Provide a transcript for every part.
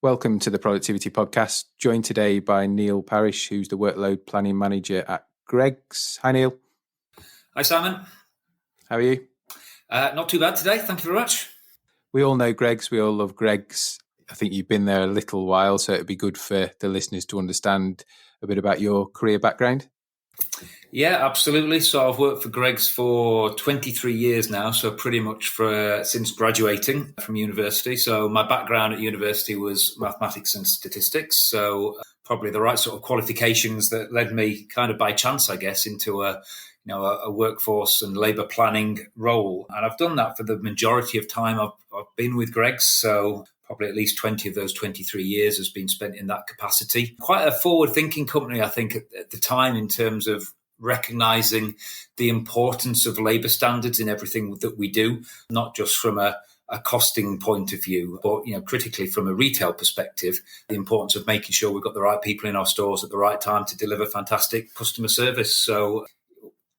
Welcome to the Productivity Podcast, joined today by Neil Parish, who's the Workload Planning Manager at Greggs. Hi, Neil. Hi, Simon. How are you? Not too bad today. Thank you very much. We all know Greggs. We all love Greggs. I think you've been there a little while, so it'd be good for the listeners to understand a bit about your career background. Yeah, absolutely. So I've worked for Greggs for 23 years now, so pretty much since graduating from university. So my background at university was mathematics and statistics, so probably the right sort of qualifications that led me kind of by chance, I guess, into a workforce and labour planning role. And I've done that for the majority of time I've been with Greggs. So probably at least 20 of those 23 years has been spent in that capacity. Quite a forward-thinking company, I think, at the time in terms of recognising the importance of labour standards in everything that we do, not just from a costing point of view, but critically from a retail perspective, the importance of making sure we've got the right people in our stores at the right time to deliver fantastic customer service. So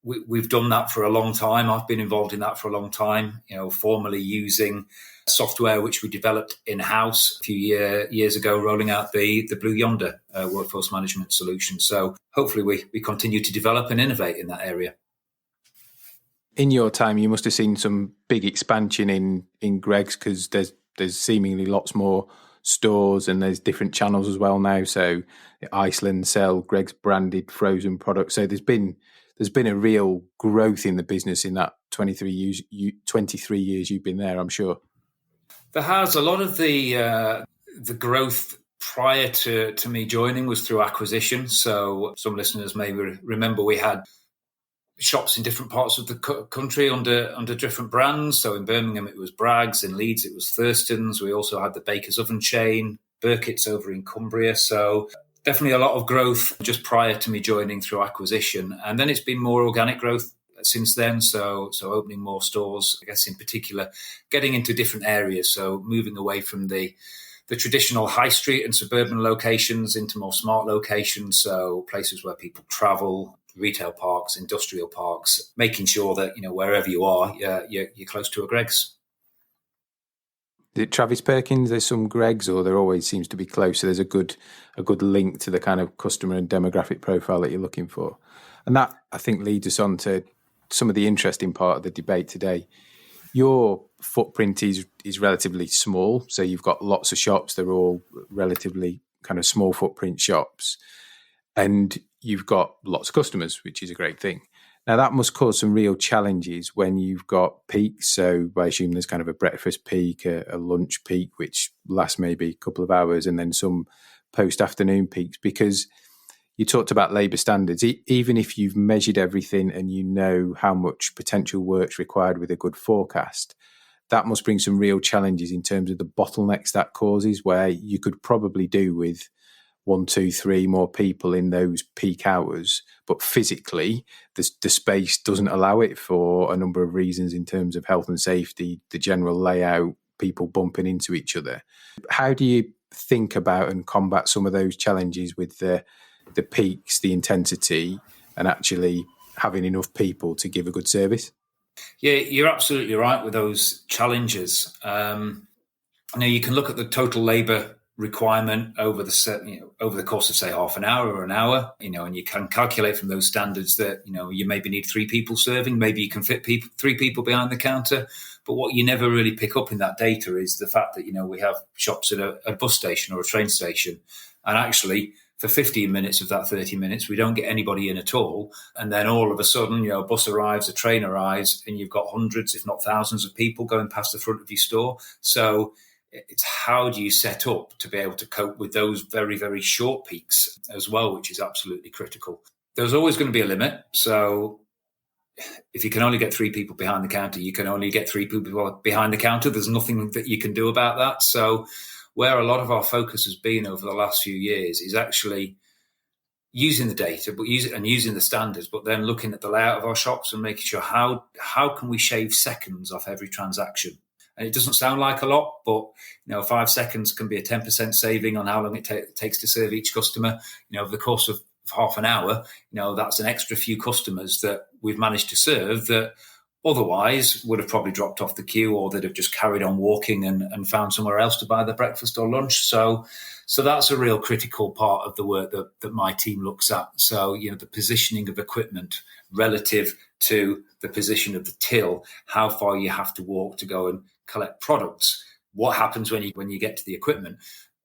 we've done that for a long time. I've been involved in that for a long time, formerly using software which we developed in-house a few years ago, rolling out the Blue Yonder workforce management solution. So hopefully we continue to develop and innovate in that area. In your time, you must have seen some big expansion in Greggs, because there's seemingly lots more stores and there's different channels as well now. So Iceland sell Greggs branded frozen products. So there's been a real growth in the business in that 23 years you've been there, I'm sure. There has. A lot of the growth prior to me joining was through acquisition. So some listeners may remember we had shops in different parts of the country under different brands. So in Birmingham, it was Braggs. In Leeds, it was Thurston's. We also had the Baker's Oven chain, Burkitt's over in Cumbria. So definitely a lot of growth just prior to me joining through acquisition. And then it's been more organic growth since then. So opening more stores, I guess in particular, getting into different areas. So moving away from the traditional high street and suburban locations into more smart locations. So places where people travel, retail parks, industrial parks, making sure that, wherever you are, you're close to a Greggs. Travis Perkins, there's some Greggs, or there always seems to be close. So there's a good link to the kind of customer and demographic profile that you're looking for. And that, I think, leads us on to some of the interesting part of the debate today. Your footprint is relatively small. So you've got lots of shops. They're all relatively kind of small footprint shops. And you've got lots of customers, which is a great thing. Now, that must cause some real challenges when you've got peaks. So I assume there's kind of a breakfast peak, a lunch peak, which lasts maybe a couple of hours, and then some post-afternoon peaks. Because you talked about labour standards. Even if you've measured everything and you know how much potential work's required with a good forecast, that must bring some real challenges in terms of the bottlenecks that causes, where you could probably do with 1, 2, 3 more people in those peak hours, but physically the space doesn't allow it for a number of reasons in terms of health and safety, the general layout, people bumping into each other. How do you think about and combat some of those challenges with the peaks, the intensity, and actually having enough people to give a good service? Yeah, you're absolutely right with those challenges. You can look at the total labour requirement over the course of, say, half an hour or an hour, and you can calculate from those standards that, you maybe need 3 people serving, maybe you can fit 3 people behind the counter. But what you never really pick up in that data is the fact that, we have shops at a bus station or a train station, and actually for 15 minutes of that 30 minutes, we don't get anybody in at all. And then all of a sudden, a bus arrives, a train arrives, and you've got hundreds, if not thousands of people going past the front of your store. So it's how do you set up to be able to cope with those very, very short peaks as well, which is absolutely critical. There's always going to be a limit. So if you can only get 3 people behind the counter, you can only get 3 people behind the counter. There's nothing that you can do about that. So where a lot of our focus has been over the last few years is actually using the data, but using the standards, but then looking at the layout of our shops and making sure how can we shave seconds off every transaction. And it doesn't sound like a lot, but 5 seconds can be a 10% saving on how long it takes to serve each customer. Over the course of half an hour, that's an extra few customers that we've managed to serve that otherwise would have probably dropped off the queue, or they'd have just carried on walking and found somewhere else to buy their breakfast or lunch. So that's a real critical part of the work that my team looks at. So, the positioning of equipment relative to the position of the till, how far you have to walk to go and collect products. What happens when you get to the equipment?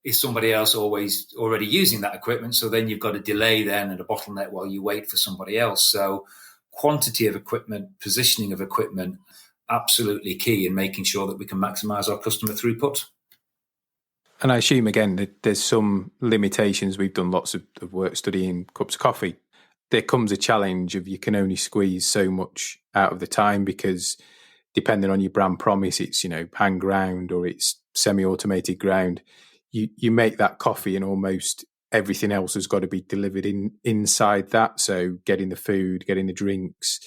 Is somebody else always already using that equipment? So then you've got a delay then and a bottleneck while you wait for somebody else. So quantity of equipment, positioning of equipment, absolutely key in making sure that we can maximize our customer throughput. And I assume, again, that there's some limitations. We've done lots of work studying cups of coffee. There comes a challenge of you can only squeeze so much out of the time, because depending on your brand promise, it's, hand ground or it's semi-automated ground. You make that coffee and almost everything else has got to be delivered inside that. So getting the food, getting the drinks,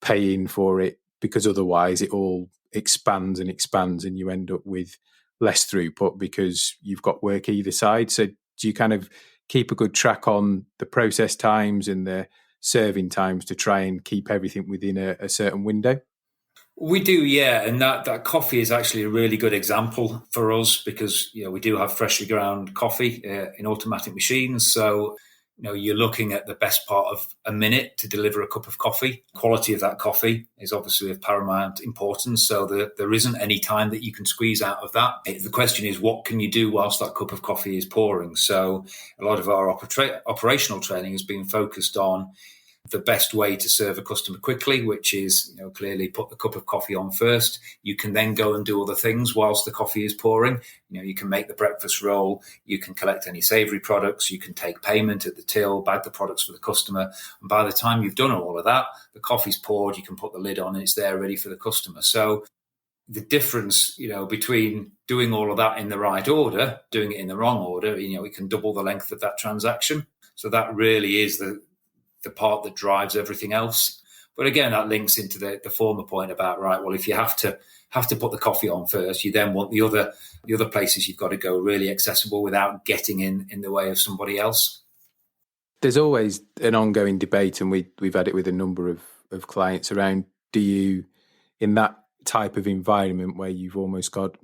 paying for it, because otherwise it all expands and you end up with less throughput because you've got work either side. So do you kind of keep a good track on the process times and the serving times to try and keep everything within a certain window? We do, yeah. And that coffee is actually a really good example for us, because, we do have freshly ground coffee in automatic machines. So, you're looking at the best part of a minute to deliver a cup of coffee. Quality of that coffee is obviously of paramount importance. So there isn't any time that you can squeeze out of that. The question is, what can you do whilst that cup of coffee is pouring? So a lot of our operational training has been focused on the best way to serve a customer quickly, which is, clearly put the cup of coffee on first. You can then go and do other things whilst the coffee is pouring. You can make the breakfast roll, you can collect any savoury products, you can take payment at the till, bag the products for the customer. And by the time you've done all of that, the coffee's poured, you can put the lid on, and it's there ready for the customer. So the difference, between doing all of that in the right order, doing it in the wrong order, it can double the length of that transaction. So that really is the part that drives everything else. But again, that links into the former point about, right, well, if you have to put the coffee on first, you then want the other places you've got to go really accessible without getting in the way of somebody else. There's always an ongoing debate, and we've had it with a number of clients around, do you, in that type of environment where you've almost got,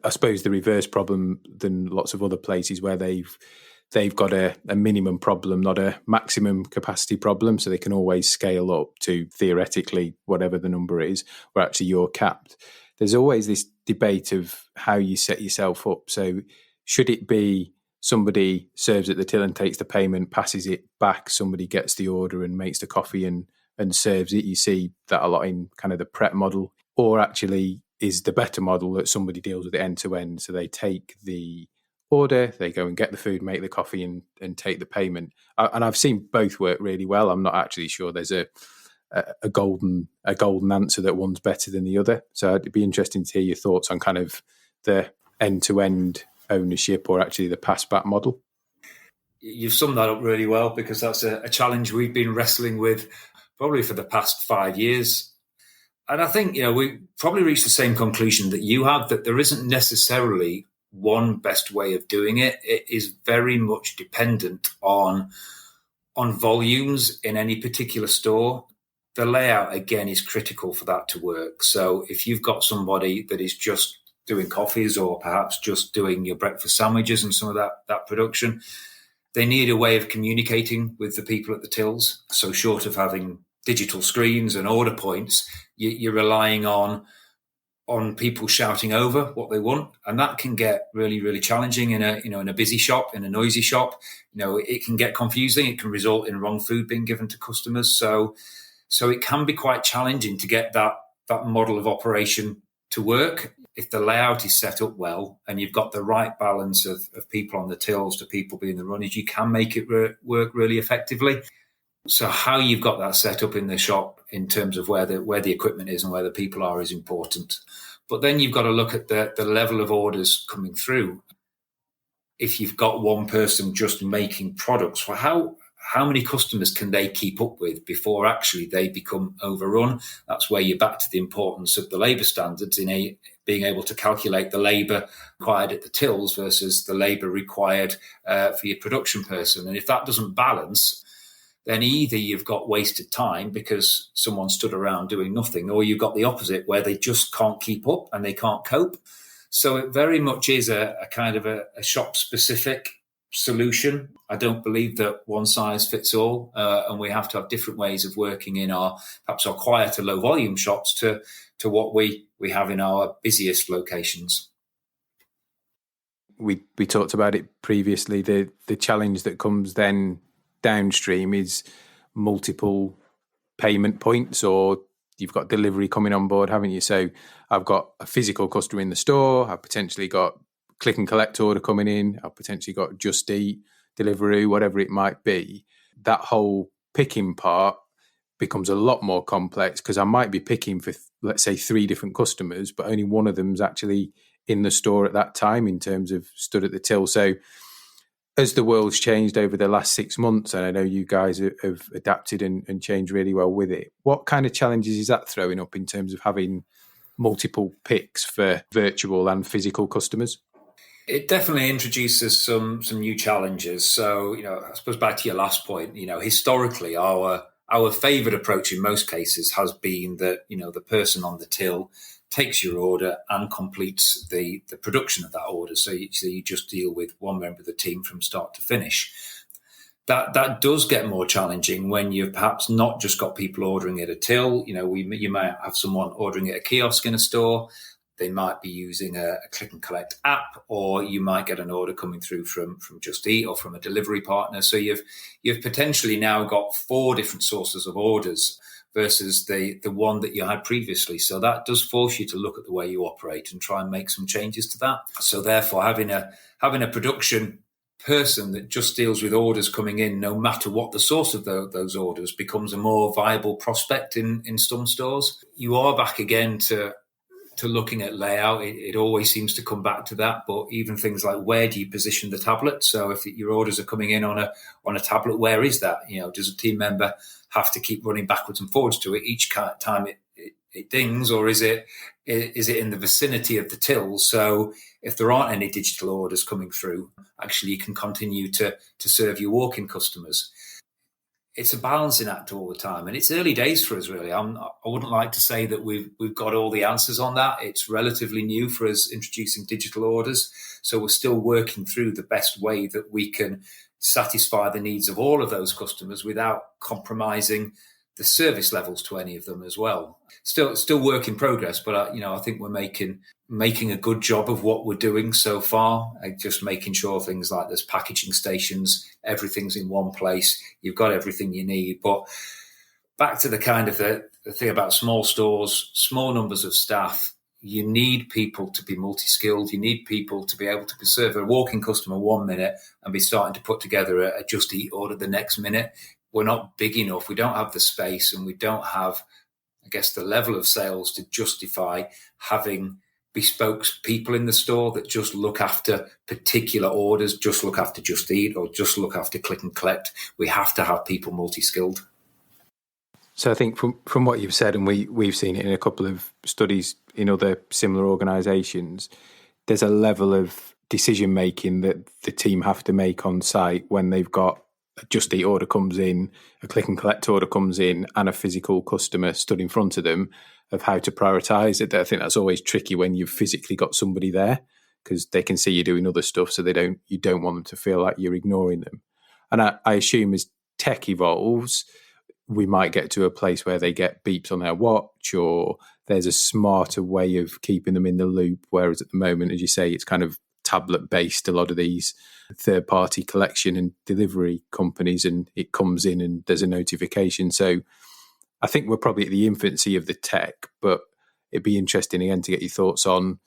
I suppose, the reverse problem than lots of other places where they've got a minimum problem, not a maximum capacity problem, so they can always scale up to theoretically whatever the number is, where actually you're capped. There's always this debate of how you set yourself up. So should it be somebody serves at the till and takes the payment, passes it back, somebody gets the order and makes the coffee and serves it? You see that a lot in kind of the prep model. Or actually is the better model that somebody deals with it end to end, so they take the order, they go and get the food, make the coffee and take the payment. And I've seen both work really well. I'm not actually sure there's a golden answer that one's better than the other. So it'd be interesting to hear your thoughts on kind of the end-to-end ownership, or actually the pass-back model. You've summed that up really well, because that's a challenge we've been wrestling with probably for the past 5 years. And I think, we probably reached the same conclusion that you have, that there isn't necessarily one best way of doing it. It is very much dependent on volumes in any particular store. The layout, again, is critical for that to work. So if you've got somebody that is just doing coffees, or perhaps just doing your breakfast sandwiches and some of that production, they need a way of communicating with the people at the tills. So short of having digital screens and order points, you're relying on people shouting over what they want, and that can get really, really challenging in a busy shop, in a noisy shop. It can get confusing. It can result in wrong food being given to customers. So it can be quite challenging to get that model of operation to work. If the layout is set up well and you've got the right balance of people on the tills to people being the runners, you can make it work really effectively. So how you've got that set up in the shop in terms of where the equipment is and where the people are is important. But then you've got to look at the level of orders coming through. If you've got one person just making products, well, how many customers can they keep up with before actually they become overrun? That's where you're back to the importance of the labour standards in being able to calculate the labour required at the tills versus the labour required for your production person. And if that doesn't balance, then either you've got wasted time because someone stood around doing nothing, or you've got the opposite where they just can't keep up and they can't cope. So it very much is a kind of a shop-specific solution. I don't believe that one size fits all, and we have to have different ways of working in perhaps our quieter, low-volume shops to what we have in our busiest locations. We talked about it previously. The challenge that comes then downstream is multiple payment points, or you've got delivery coming on board, haven't you? So I've got a physical customer in the store. I've potentially got click and collect order coming in. I've potentially got Just Eat, Deliveroo, whatever it might be. That whole picking part becomes a lot more complex because I might be picking for, let's say, 3 different customers, but only one of them's actually in the store at that time in terms of stood at the till. So as the world's changed over the last 6 months, and I know you guys have adapted and changed really well with it, what kind of challenges is that throwing up in terms of having multiple picks for virtual and physical customers? It definitely introduces some new challenges. So, I suppose back to your last point, historically our favourite approach in most cases has been that, the person on the till takes your order and completes the production of that order. So you just deal with one member of the team from start to finish. That does get more challenging when you've perhaps not just got people ordering at a till. You might have someone ordering at a kiosk in a store. They might be using a click and collect app, or you might get an order coming through from Just Eat or from a delivery partner. So you've potentially now got 4 different sources of orders versus the one that you had previously. So that does force you to look at the way you operate and try and make some changes to that. So therefore, having a production person that just deals with orders coming in, no matter what the source of those orders, becomes a more viable prospect in some stores. You are back again to looking at layout. It always seems to come back to that, but even things like where do you position the tablet? So if your orders are coming in on a tablet, where is that? Does a team member have to keep running backwards and forwards to it each time it dings, or is it in the vicinity of the till? So if there aren't any digital orders coming through, actually you can continue to serve your walk-in customers. It's a balancing act all the time, and it's early days for us, really. I wouldn't like to say that we've got all the answers on that. It's relatively new for us introducing digital orders, so we're still working through the best way that we can satisfy the needs of all of those customers without compromising the service levels to any of them as well. Still work in progress, but I think we're making a good job of what we're doing so far. Just making sure things like there's packaging stations, everything's in one place, you've got everything you need. But back to the kind of the thing about small stores, small numbers of staff, you need people to be multi-skilled. You need people to be able to serve a walk-in customer 1 minute and be starting to put together a Just Eat order the next minute. We're not big enough. We don't have the space, and we don't have, I guess, the level of sales to justify having bespoke people in the store that just look after particular orders, just look after Just Eat, or just look after click and collect. We have to have people multi-skilled. So I think from what you've said, and we've seen it in a couple of studies in other similar organisations, there's a level of decision making that the team have to make on site when they've got a Just Eat order comes in, a click and collect order comes in, and a physical customer stood in front of them, of how to prioritise it. I think that's always tricky when you've physically got somebody there, because they can see you doing other stuff, so you don't want them to feel like you're ignoring them. And I assume as tech evolves, we might get to a place where they get beeps on their watch, or there's a smarter way of keeping them in the loop. Whereas at the moment, as you say, it's kind of tablet based, a lot of these third party collection and delivery companies, and it comes in and there's a notification. So I think we're probably at the infancy of the tech, but it'd be interesting again to get your thoughts on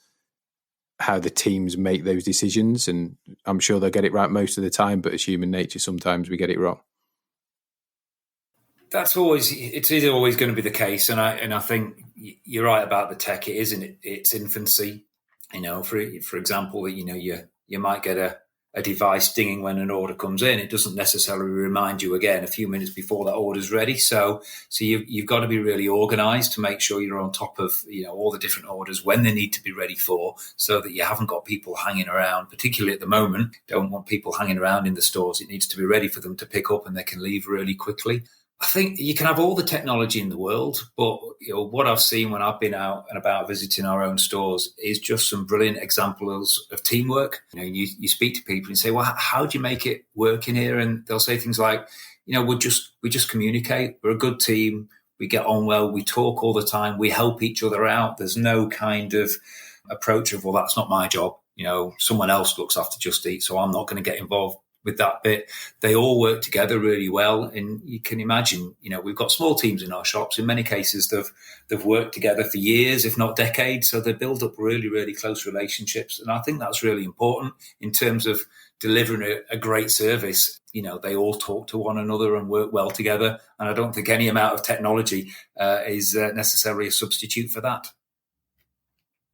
how the teams make those decisions. And I'm sure they'll get it right most of the time, but as human nature, sometimes we get it wrong. It's always going to be the case, and I think you're right about the tech. It is in its infancy. For example, you might get a device dinging when an order comes in. It doesn't necessarily remind you again a few minutes before that order's ready. So you've got to be really organised to make sure you're on top of all the different orders when they need to be ready for, so that you haven't got people hanging around. Particularly at the moment, don't want people hanging around in the stores. It needs to be ready for them to pick up and they can leave really quickly. I think you can have all the technology in the world, but what I've seen when I've been out and about visiting our own stores is just some brilliant examples of teamwork. You speak to people and say, well, how do you make it work in here? And they'll say things like, we just communicate. We're a good team. We get on well. We talk all the time. We help each other out. There's no kind of approach of, well, that's not my job. Someone else looks after Just Eat, so I'm not going to get involved with that bit. They all work together really well. And you can imagine, we've got small teams in our shops. In many cases, they've worked together for years, if not decades. So they build up really, really close relationships. And I think that's really important in terms of delivering a great service. They all talk to one another and work well together. And I don't think any amount of technology is necessarily a substitute for that.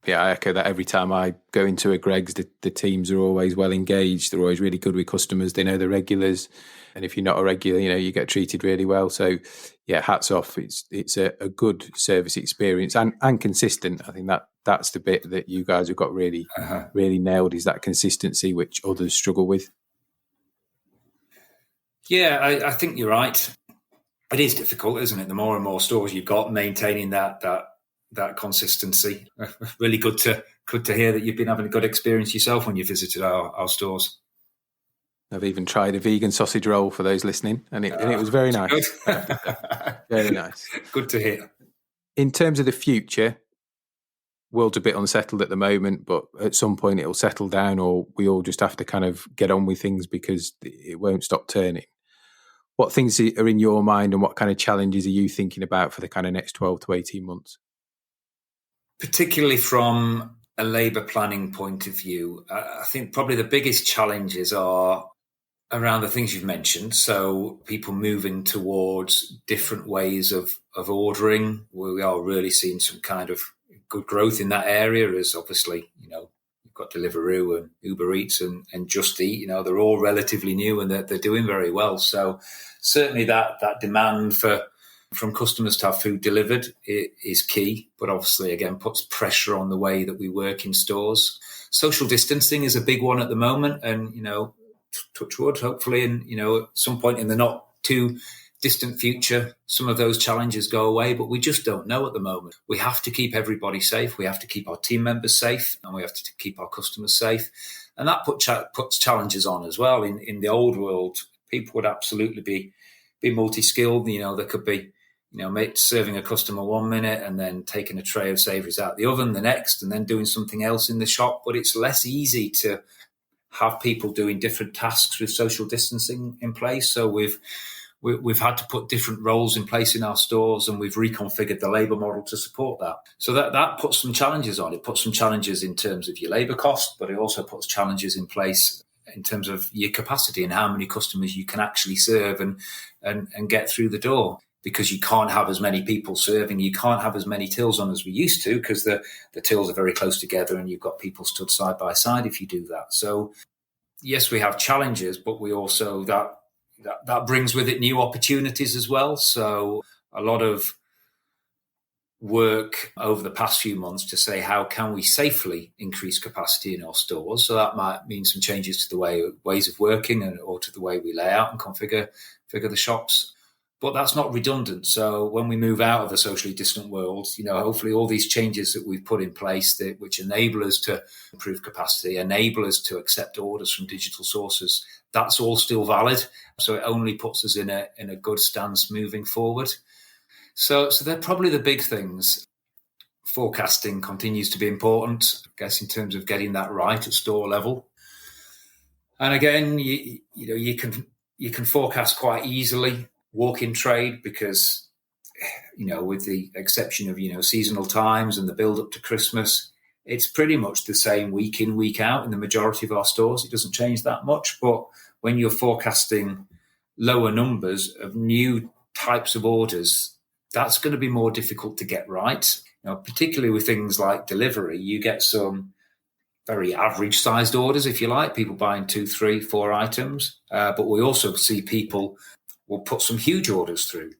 Yeah, I echo that. Every time I go into a Greggs, the teams are always well engaged. They're always really good with customers. They know the regulars. And if you're not a regular, you get treated really well. So, yeah, hats off. It's a good service experience and consistent. I think that's the bit that you guys have got really nailed, is that consistency, which others struggle with. Yeah, I think you're right. It is difficult, isn't it? The more and more stores you've got, maintaining that consistency. Really good to hear that you've been having a good experience yourself when you visited our stores. I've even tried a vegan sausage roll for those listening, and it was very nice. Very nice. Good to hear. In terms of the future, world's a bit unsettled at the moment, but at some point it'll settle down, or we all just have to kind of get on with things because it won't stop turning. What things are in your mind, and what kind of challenges are you thinking about for the kind of next 12 to 18 months? Particularly from a labour planning point of view, I think probably the biggest challenges are around the things you've mentioned. So people moving towards different ways of ordering. We are really seeing some kind of good growth in that area, as obviously, you've got Deliveroo and Uber Eats and Just Eat. They're all relatively new and they're doing very well. So certainly that demand from customers to have food delivered is key, but obviously, again, puts pressure on the way that we work in stores. Social distancing is a big one at the moment, and, touch wood, hopefully, and, at some point in the not too distant future, some of those challenges go away, but we just don't know at the moment. We have to keep everybody safe. We have to keep our team members safe, and we have to keep our customers safe. And that puts challenges on as well. In the old world, people would absolutely be multi-skilled. There could be, serving a customer 1 minute and then taking a tray of savouries out the oven the next, and then doing something else in the shop. But it's less easy to have people doing different tasks with social distancing in place. So we've had to put different roles in place in our stores, and we've reconfigured the labour model to support that. So that puts some challenges on. It puts some challenges in terms of your labour cost, but it also puts challenges in place in terms of your capacity and how many customers you can actually serve and get through the door. Because you can't have as many people serving, you can't have as many tills on as we used to, because the tills are very close together and you've got people stood side by side if you do that. So yes, we have challenges, but we also, that brings with it new opportunities as well. So a lot of work over the past few months to say, how can we safely increase capacity in our stores? So that might mean some changes to the ways of working or to the way we lay out and configure the shops. But that's not redundant. So when we move out of the socially distant world, hopefully all these changes that we've put in place which enable us to improve capacity, enable us to accept orders from digital sources, that's all still valid. So it only puts us in a good stance moving forward. So they're probably the big things. Forecasting continues to be important, I guess, in terms of getting that right at store level. And again, you can forecast quite easily walk-in trade, because with the exception of seasonal times and the build up to Christmas, it's pretty much the same week in, week out in the majority of our stores. It doesn't change that much. But when you're forecasting lower numbers of new types of orders, that's going to be more difficult to get right. Particularly with things like delivery, you get some very average sized orders, if you like, people buying 2, 3, 4 items. But we also see people will put some huge orders through.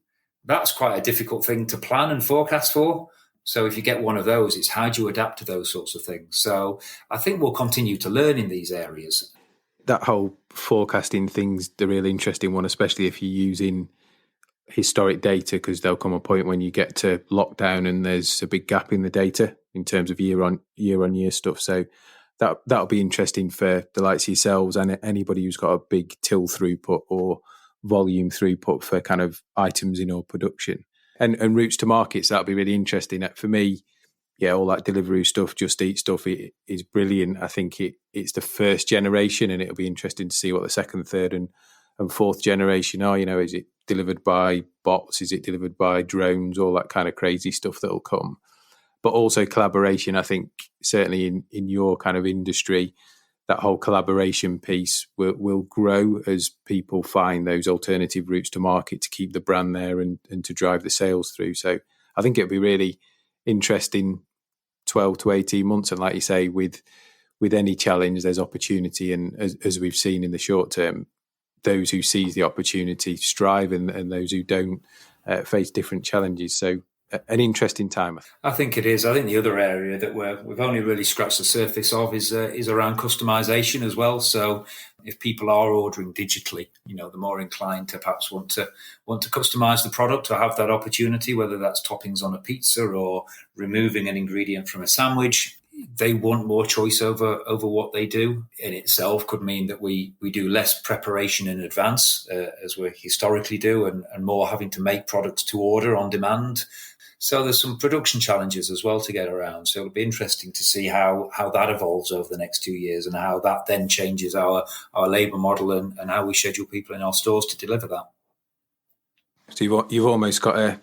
That's quite a difficult thing to plan and forecast for. So if you get one of those, it's how do you adapt to those sorts of things? So I think we'll continue to learn in these areas. That whole forecasting thing's the really interesting one, especially if you're using historic data, because there'll come a point when you get to lockdown and there's a big gap in the data in terms of year on year stuff. So that'll be interesting for the likes of yourselves and anybody who's got a big till throughput or volume throughput for kind of items in our production and routes to markets. That'll be really interesting. For me, yeah, all that delivery stuff, Just Eat stuff, it is brilliant. I think it's the first generation, and it'll be interesting to see what the second, third, and fourth generation are. Is it delivered by bots? Is it delivered by drones? All that kind of crazy stuff that'll come. But also collaboration. I think certainly in your kind of industry, that whole collaboration piece will grow as people find those alternative routes to market to keep the brand there and to drive the sales through. So I think it'll be really interesting 12 to 18 months. And like you say, with any challenge, there's opportunity. And as we've seen in the short term, those who seize the opportunity strive, and those who don't face different challenges. So an interesting time. I think it is. I think the other area that we've only really scratched the surface of is around customization as well. So if people are ordering digitally, the more inclined to perhaps want to customize the product or have that opportunity, whether that's toppings on a pizza or removing an ingredient from a sandwich. They want more choice over what they do. In itself could mean that we do less preparation in advance, as we historically do, and more having to make products to order on demand. So there's some production challenges as well to get around. So it'll be interesting to see how that evolves over the next 2 years and how that then changes our labour model and how we schedule people in our stores to deliver that. So you've almost got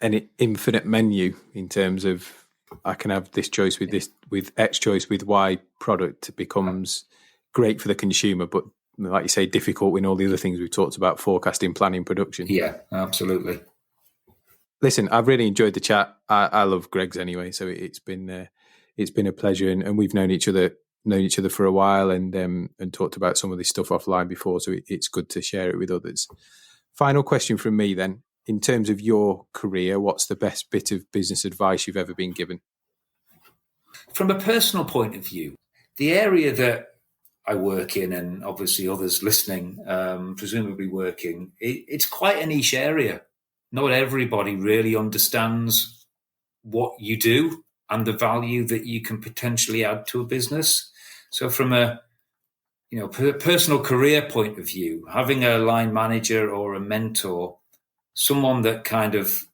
an infinite menu in terms of, I can have this choice with this, with X choice with Y product. Becomes great for the consumer, but like you say, difficult in all the other things we've talked about: forecasting, planning, production. Yeah, absolutely. Listen, I've really enjoyed the chat. I love Greggs anyway, so it's been a pleasure, and we've known each other for a while, and talked about some of this stuff offline before. So it's good to share it with others. Final question from me then. In terms of your career, what's the best bit of business advice you've ever been given? From a personal point of view, the area that I work in, and obviously others listening, presumably working, it's quite a niche area. Not everybody really understands what you do and the value that you can potentially add to a business. So from a personal career point of view, having a line manager or a mentor, someone that kind of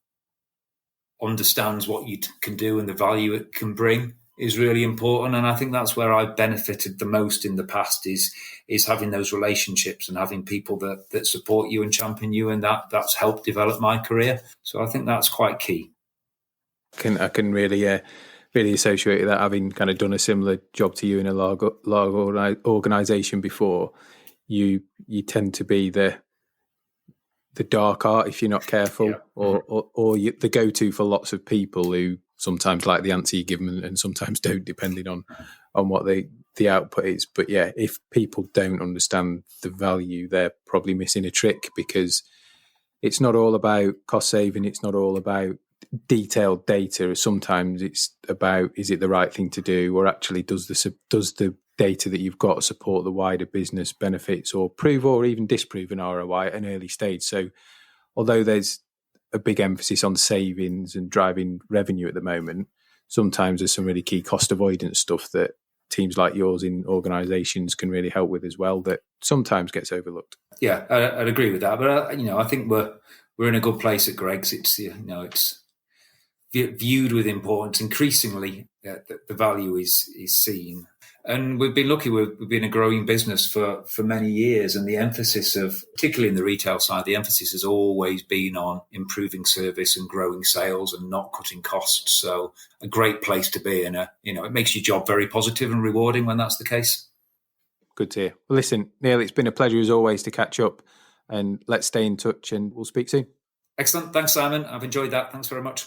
understands what you can do and the value it can bring is really important. And I think that's where I've benefited the most in the past is having those relationships and having people that support you and champion you, and that's helped develop my career. So I think that's quite key. I can really associate with that, having kind of done a similar job to you in a large organisation before. You tend to be the dark art if you're not careful, yeah. or the go-to for lots of people who sometimes like the answer you give them and sometimes don't, depending on what the output is. But yeah, if people don't understand the value, they're probably missing a trick, because it's not all about cost saving. It's not all about detailed data. Sometimes it's about, is it the right thing to do, or actually does the data that you've got support the wider business benefits, or prove or even disprove an ROI at an early stage. So although there's a big emphasis on savings and driving revenue at the moment, sometimes there's some really key cost avoidance stuff that teams like yours in organisations can really help with as well, that sometimes gets overlooked. Yeah, I'd agree with that. But I think we're in a good place at Greggs. It's it's viewed with importance. Increasingly, the value is seen. And we've been lucky. We've been a growing business for many years, and the emphasis of, particularly in the retail side, the emphasis has always been on improving service and growing sales and not cutting costs. So a great place to be, and it makes your job very positive and rewarding when that's the case. Good to hear. Well, listen, Neil, it's been a pleasure as always to catch up, and let's stay in touch, and we'll speak soon. Excellent. Thanks, Simon. I've enjoyed that. Thanks very much.